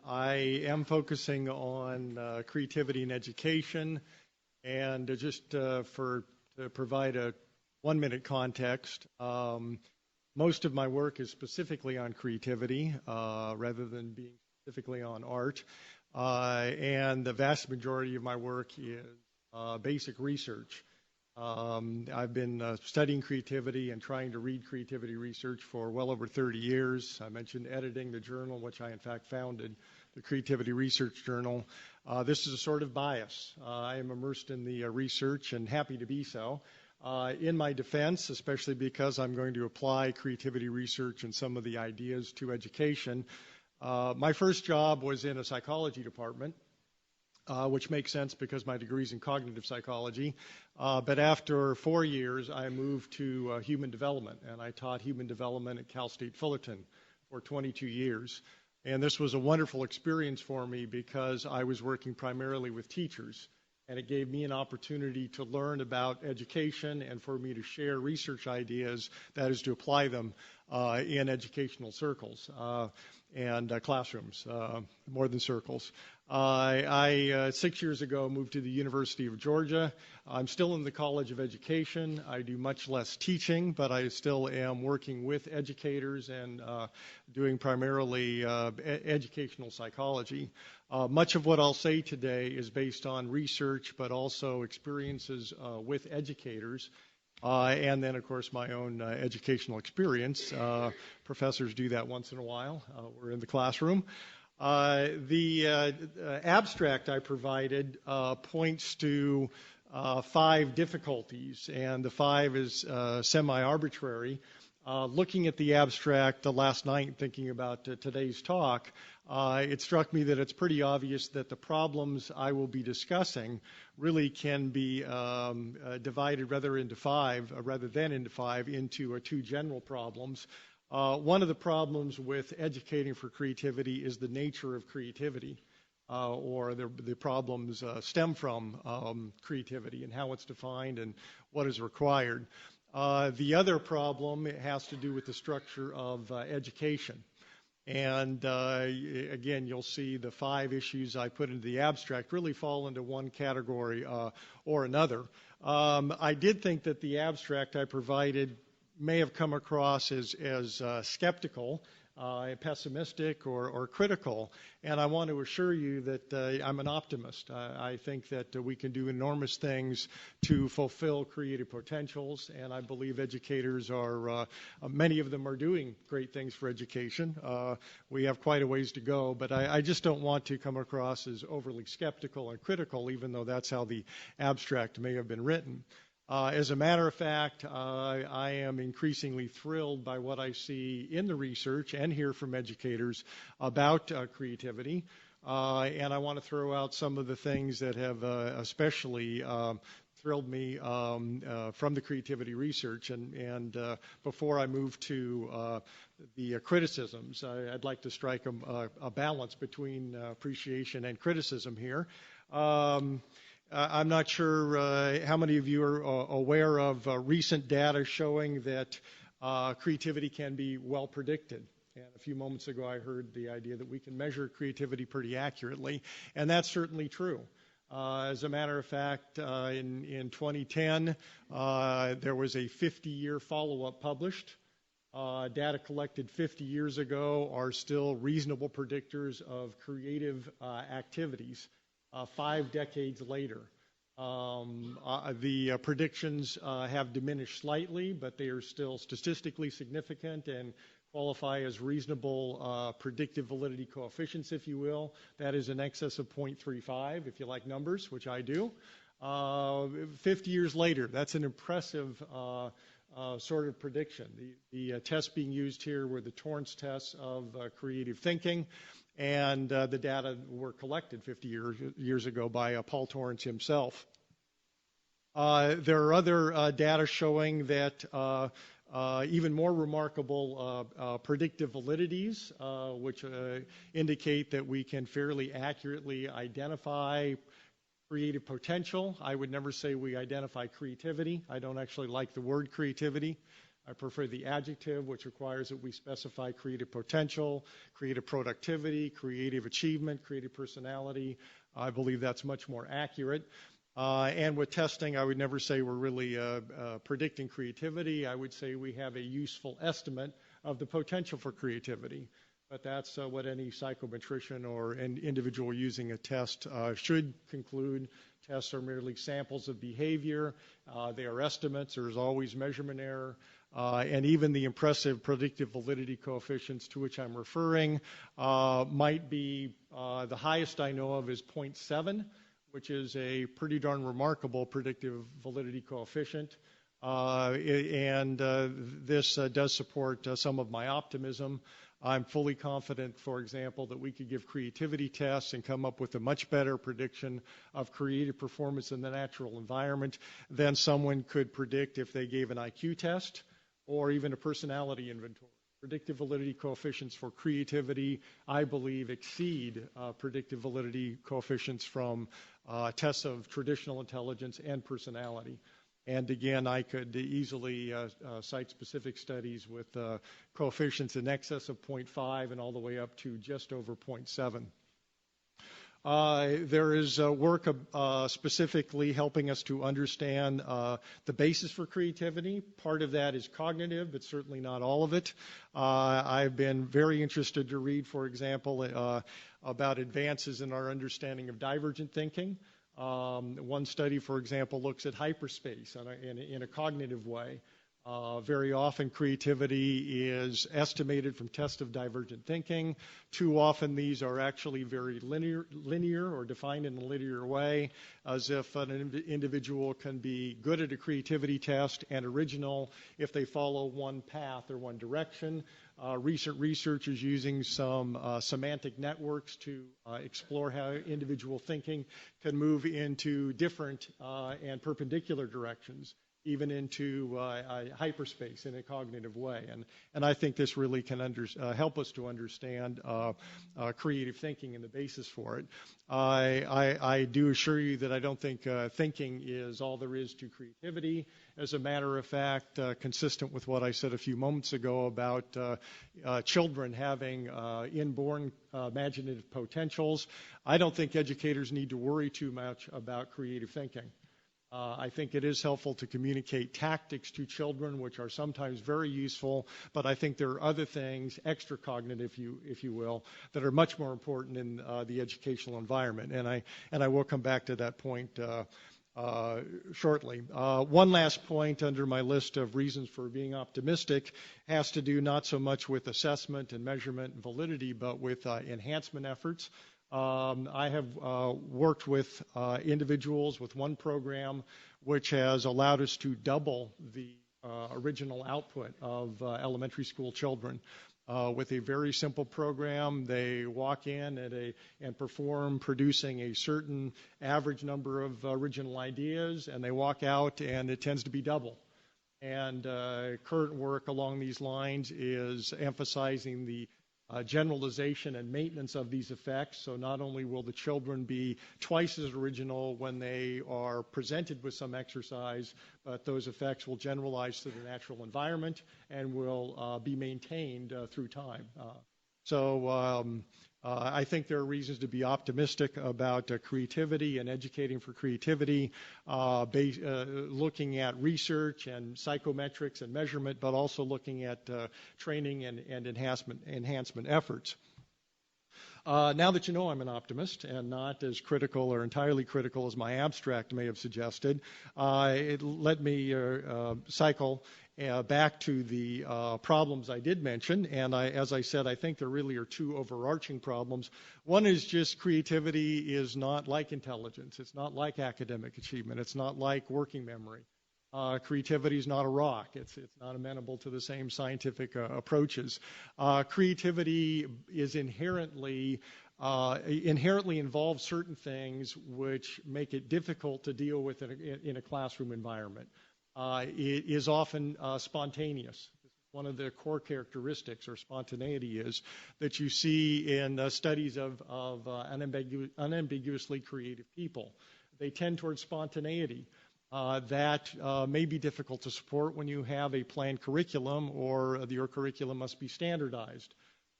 I am focusing on creativity in education, and to provide a 1-minute context, most of my work is specifically on creativity rather than being specifically on art, and the vast majority of my work is basic research. I've been studying creativity and trying to read creativity research for well over 30 years. I mentioned editing the journal, which I in fact founded, the Creativity Research Journal. This is a sort of bias. I am immersed in the research and happy to be so. In my defense, especially because I'm going to apply creativity research and some of the ideas to education, my first job was in a psychology department. Which makes sense because my degree's in cognitive psychology. But after 4 years, I moved to human development, and I taught human development at Cal State Fullerton for 22 years. And this was a wonderful experience for me because I was working primarily with teachers, and it gave me an opportunity to learn about education and for me to share research ideas, that is to apply them in educational circles and classrooms, more than circles. I 6 years ago, moved to the University of Georgia. I'm still in the College of Education. I do much less teaching, but I still am working with educators and doing primarily educational psychology. Much of what I'll say today is based on research, but also experiences with educators. And then, of course, my own educational experience. Professors do that once in a while. We're in the classroom. The abstract I provided points to 5 difficulties, and the 5 is semi-arbitrary. Looking at the abstract last night, thinking about today's talk, it struck me that it's pretty obvious that the problems I will be discussing really can be divided rather than into 5, into 2 general problems. One of the problems with educating for creativity is the nature of creativity, or the problems stem from creativity and how it's defined and what is required. The other problem has to do with the structure of education. And again, you'll see the 5 issues I put into the abstract really fall into one category or another. I did think that the abstract I provided may have come across as skeptical, pessimistic, or critical, and I want to assure you that I'm an optimist. I think that we can do enormous things to fulfill creative potentials, and I believe educators are, many of them are doing great things for education. We have quite a ways to go, but I just don't want to come across as overly skeptical and critical, even though that's how the abstract may have been written. As a matter of fact, I am increasingly thrilled by what I see in the research and hear from educators about creativity. And I want to throw out some of the things that have especially thrilled me from the creativity research. And before I move to the criticisms, I'd like to strike a balance between appreciation and criticism here. I'm not sure how many of you are aware of recent data showing that creativity can be well predicted. And a few moments ago, I heard the idea that we can measure creativity pretty accurately, and that's certainly true. As a matter of fact, in 2010, there was a 50-year follow-up published. Data collected 50 years ago are still reasonable predictors of creative activities. 5 decades later. The predictions have diminished slightly, but they are still statistically significant and qualify as reasonable predictive validity coefficients, if you will. That is in excess of 0.35, if you like numbers, which I do. 50 years later, that's an impressive sort of prediction. The tests being used here were the Torrance tests of creative thinking. And the data were collected 50 years ago by Paul Torrance himself. There are other data showing that even more remarkable predictive validities, which indicate that we can fairly accurately identify creative potential. I would never say we identify creativity. I don't actually like the word creativity. I prefer the adjective, which requires that we specify creative potential, creative productivity, creative achievement, creative personality. I believe that's much more accurate. And with testing, I would never say we're really predicting creativity. I would say we have a useful estimate of the potential for creativity. But that's what any psychometrician or an individual using a test should conclude. Tests are merely samples of behavior. They are estimates. There's always measurement error. And even the impressive predictive validity coefficients to which I'm referring might be the highest I know of is 0.7, which is a pretty darn remarkable predictive validity coefficient. This does support some of my optimism. I'm fully confident, for example, that we could give creativity tests and come up with a much better prediction of creative performance in the natural environment than someone could predict if they gave an IQ test or even a personality inventory. Predictive validity coefficients for creativity, I believe, exceed predictive validity coefficients from tests of traditional intelligence and personality. And again, I could easily cite specific studies with coefficients in excess of 0.5 and all the way up to just over 0.7. There is work specifically helping us to understand the basis for creativity. Part of that is cognitive, but certainly not all of it. I've been very interested to read, for example, about advances in our understanding of divergent thinking. One study, for example, looks at hyperspace in a cognitive way. Very often creativity is estimated from tests of divergent thinking. Too often these are actually very linear or defined in a linear way, as if an individual can be good at a creativity test and original if they follow one path or one direction. Recent research is using some semantic networks to explore how individual thinking can move into different and perpendicular directions, even into hyperspace in a cognitive way. And I think this really can help us to understand creative thinking and the basis for it. I do assure you that I don't think thinking is all there is to creativity. As a matter of fact, consistent with what I said a few moments ago about children having inborn imaginative potentials, I don't think educators need to worry too much about creative thinking. I think it is helpful to communicate tactics to children, which are sometimes very useful, but I think there are other things, extra cognitive, if you will, that are much more important in the educational environment. And I will come back to that point shortly. One last point under my list of reasons for being optimistic has to do not so much with assessment and measurement and validity, but with enhancement efforts. I have worked with individuals with one program which has allowed us to double the original output of elementary school children. With a very simple program, they walk in and perform producing a certain average number of original ideas, and they walk out and it tends to be double. And current work along these lines is emphasizing the generalization and maintenance of these effects. So not only will the children be twice as original when they are presented with some exercise, but those effects will generalize to the natural environment and will be maintained through time. I think there are reasons to be optimistic about creativity and educating for creativity, looking at research and psychometrics and measurement, but also looking at training and enhancement efforts. Now that you know I'm an optimist and not as critical or entirely critical as my abstract may have suggested, let me cycle back to the problems I did mention. And as I said, I think there really are two overarching problems. One is just creativity is not like intelligence. It's not like academic achievement. It's not like working memory. Creativity is not a rock. It's not amenable to the same scientific approaches. Creativity is inherently involves certain things which make it difficult to deal with in a classroom environment. It is often spontaneous. One of the core characteristics or spontaneity is that you see in studies of unambiguously creative people. They tend towards spontaneity. that may be difficult to support when you have a planned curriculum or your curriculum must be standardized.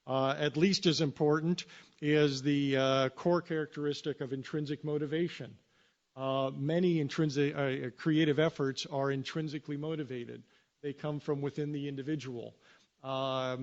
At least as important is the core characteristic of intrinsic motivation. Many intrinsic creative efforts are intrinsically motivated. They come from within the individual. Here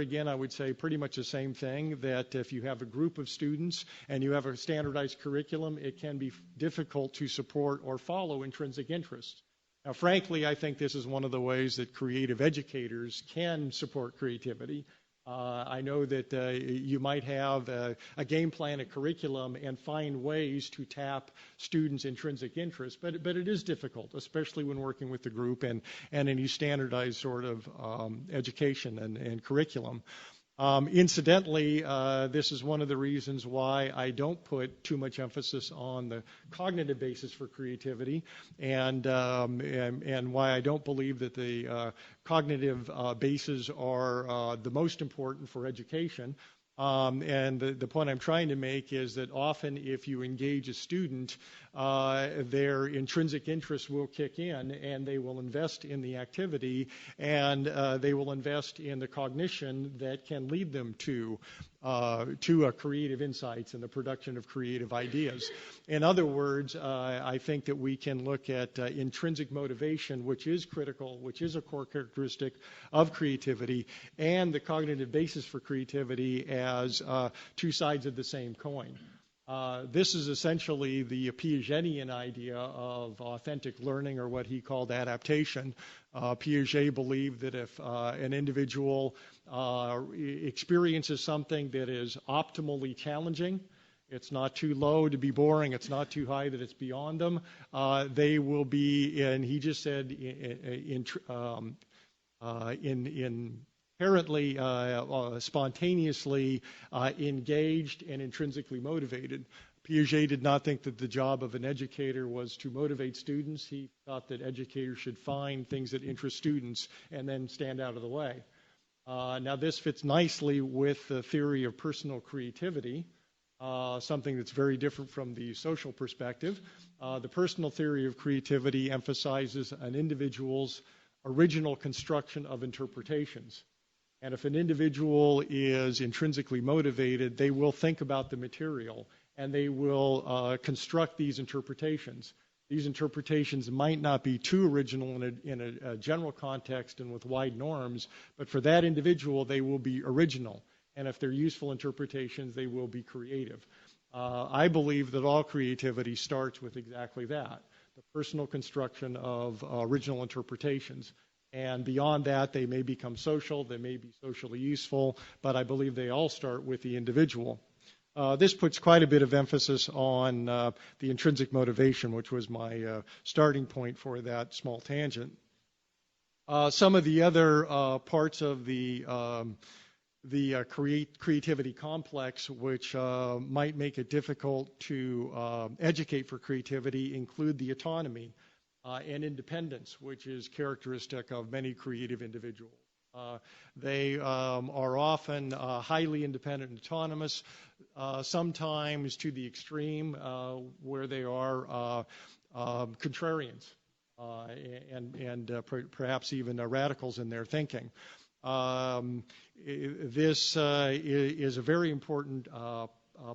again, I would say pretty much the same thing, that if you have a group of students and you have a standardized curriculum, it can be difficult to support or follow intrinsic interests. Now, frankly, I think this is one of the ways that creative educators can support creativity. I know that you might have a game plan, a curriculum, and find ways to tap students' intrinsic interests, but it is difficult, especially when working with the group and any standardized sort of education and curriculum. Incidentally, this is one of the reasons why I don't put too much emphasis on the cognitive basis for creativity, and why I don't believe that the cognitive bases are the most important for education. And the point I'm trying to make is that often if you engage a student, their intrinsic interest will kick in and they will invest in the activity, and they will invest in the cognition that can lead them to creative insights and the production of creative ideas. In other words, I think that we can look at intrinsic motivation, which is critical, which is a core characteristic of creativity, and the cognitive basis for creativity as two sides of the same coin. This is essentially the Piagetian idea of authentic learning, or what he called adaptation. Piaget believed that if an individual experiences something that is optimally challenging, it's not too low to be boring, it's not too high that it's beyond them, they will be, and he just said, inherently, spontaneously engaged and intrinsically motivated. Piaget did not think that the job of an educator was to motivate students. He thought that educators should find things that interest students and then stand out of the way. Now, this fits nicely with the theory of personal creativity, something that's very different from the social perspective. The personal theory of creativity emphasizes an individual's original construction of interpretations. And if an individual is intrinsically motivated, they will think about the material and they will construct these interpretations. These interpretations might not be too original in a general context and with wide norms, but for that individual, they will be original. And if they're useful interpretations, they will be creative. I believe that all creativity starts with exactly that, the personal construction of original interpretations. And beyond that, they may become social, they may be socially useful, but I believe they all start with the individual. This puts quite a bit of emphasis on the intrinsic motivation, which was my starting point for that small tangent. Some of the other parts of the creativity complex, which might make it difficult to educate for creativity, include the autonomy and independence, which is characteristic of many creative individuals. They are often highly independent and autonomous, sometimes to the extreme where they are contrarians and perhaps even radicals in their thinking. This is a very important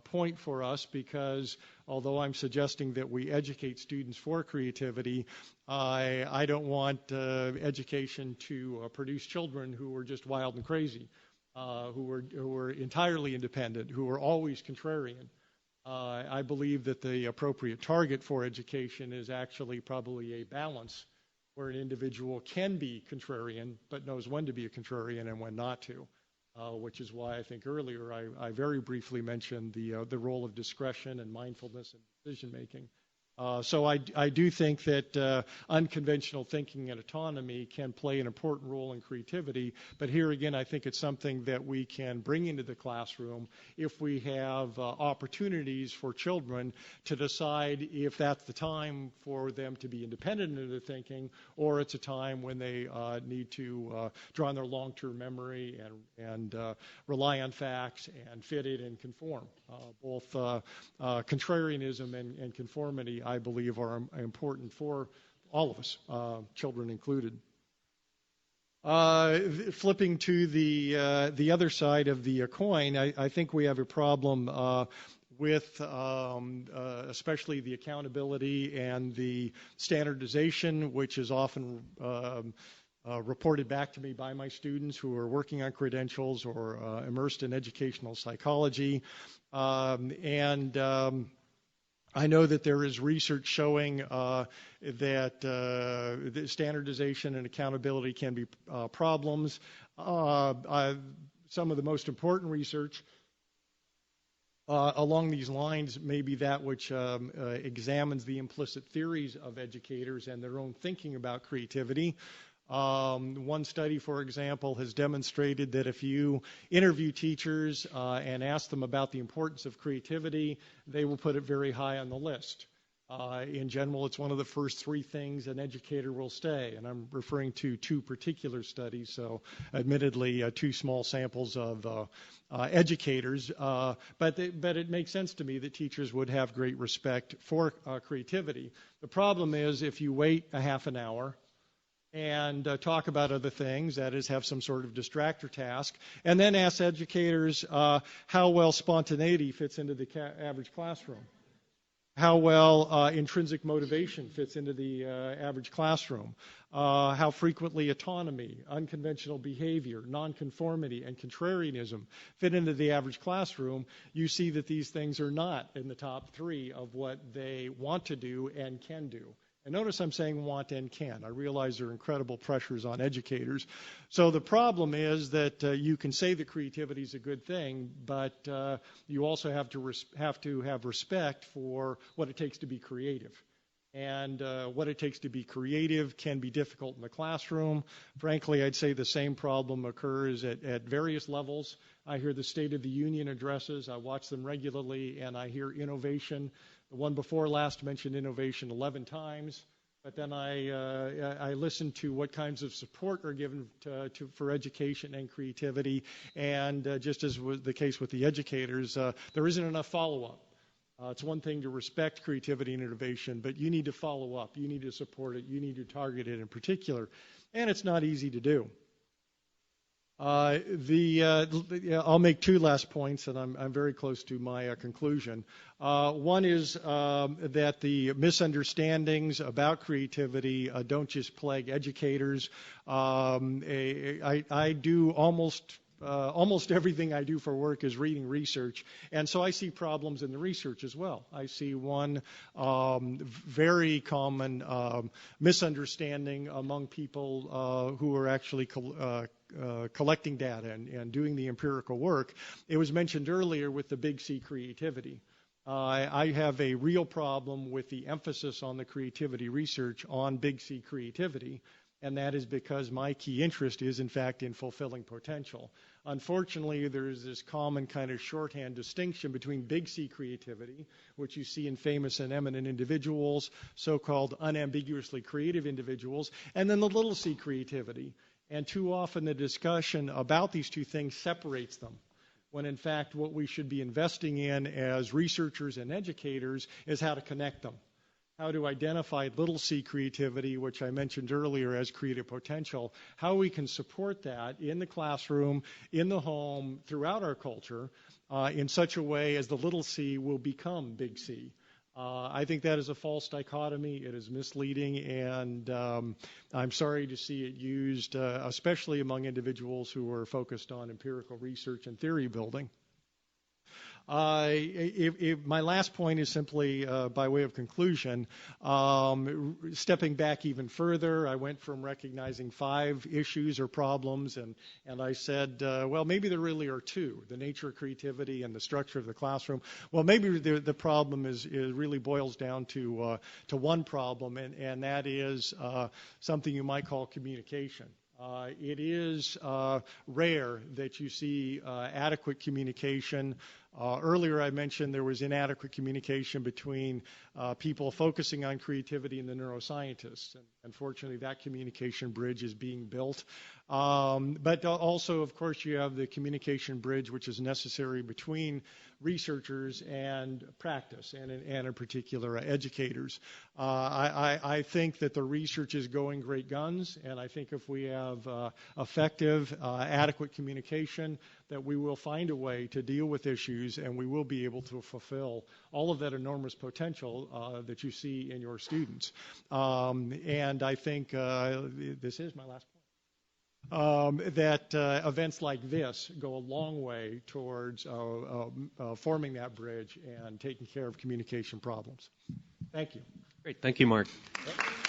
point for us, because although I'm suggesting that we educate students for creativity, I don't want education to produce children who are just wild and crazy, who are entirely independent, who are always contrarian. I believe that the appropriate target for education is actually probably a balance, where an individual can be contrarian but knows when to be a contrarian and when not to. Which is why I think earlier I very briefly mentioned the role of discretion and mindfulness in decision making. So I do think that unconventional thinking and autonomy can play an important role in creativity, but here again I think it's something that we can bring into the classroom if we have opportunities for children to decide if that's the time for them to be independent in their thinking, or it's a time when they need to draw on their long-term memory and rely on facts and fit it and conform. Both contrarianism and conformity I believe, are important for all of us, children included. Flipping to the other side of the coin, I think we have a problem with especially the accountability and the standardization, which is often reported back to me by my students who are working on credentials or immersed in educational psychology. I know that there is research showing that the standardization and accountability can be problems. Some of the most important research along these lines may be that which examines the implicit theories of educators and their own thinking about creativity. One study, for example, has demonstrated that if you interview teachers and ask them about the importance of creativity, they will put it very high on the list. In general, it's one of the first three things an educator will say, and I'm referring to two particular studies, so admittedly two small samples of educators, but it makes sense to me that teachers would have great respect for creativity. The problem is if you wait a half an hour and talk about other things, that is, have some sort of distractor task, and then ask educators how well spontaneity fits into the average classroom, how well intrinsic motivation fits into the average classroom, how frequently autonomy, unconventional behavior, nonconformity, and contrarianism fit into the average classroom, you see that these things are not in the top three of what they want to do and can do. And notice I'm saying want and can. I realize there are incredible pressures on educators. So the problem is that you can say that creativity is a good thing, but you also have to have respect for what it takes to be creative. And what it takes to be creative can be difficult in the classroom. Frankly, I'd say the same problem occurs at various levels. I hear the State of the Union addresses. I watch them regularly, and I hear innovation. The one before last mentioned innovation 11 times, but then I listen to what kinds of support are given for education and creativity, and just as was the case with the educators, there isn't enough follow-up. It's one thing to respect creativity and innovation, but you need to follow up, you need to support it, you need to target it in particular, and it's not easy to do. I'll make two last points, and I'm very close to my conclusion. One is that the misunderstandings about creativity don't just plague educators. I do almost everything I do for work is reading research, and so I see problems in the research as well. I see one very common misunderstanding among people who are actually collecting data and doing the empirical work. It was mentioned earlier with the big C creativity. I have a real problem with the emphasis on the creativity research on big C creativity, and that is because my key interest is, in fact, in fulfilling potential. Unfortunately, there's this common kind of shorthand distinction between big C creativity, which you see in famous and eminent individuals, so-called unambiguously creative individuals, and then the little c creativity. And too often the discussion about these two things separates them, when in fact what we should be investing in as researchers and educators is how to connect them. How to identify little c creativity, which I mentioned earlier as creative potential, how we can support that in the classroom, in the home, throughout our culture, in such a way as the little c will become big C. I think that is a false dichotomy. It is misleading, and I'm sorry to see it used, especially among individuals who are focused on empirical research and theory building. My last point is simply by way of conclusion. Stepping back even further, I went from recognizing 5 issues or problems, and I said, well, maybe there really are 2, the nature of creativity and the structure of the classroom. Well, maybe the problem is really boils down to one problem, and that is something you might call communication. It is rare that you see adequate communication Earlier, I mentioned there was inadequate communication between people focusing on creativity and the neuroscientists. And unfortunately, that communication bridge is being built. But also, of course, you have the communication bridge, which is necessary between researchers and practice, and in particular, educators. I think that the research is going great guns, and I think if we have effective, adequate communication, that we will find a way to deal with issues, and we will be able to fulfill all of that enormous potential that you see in your students. And I think this is my last point. That events like this go a long way towards forming that bridge and taking care of communication problems. Thank you. Great. Thank you, Mark. Yep.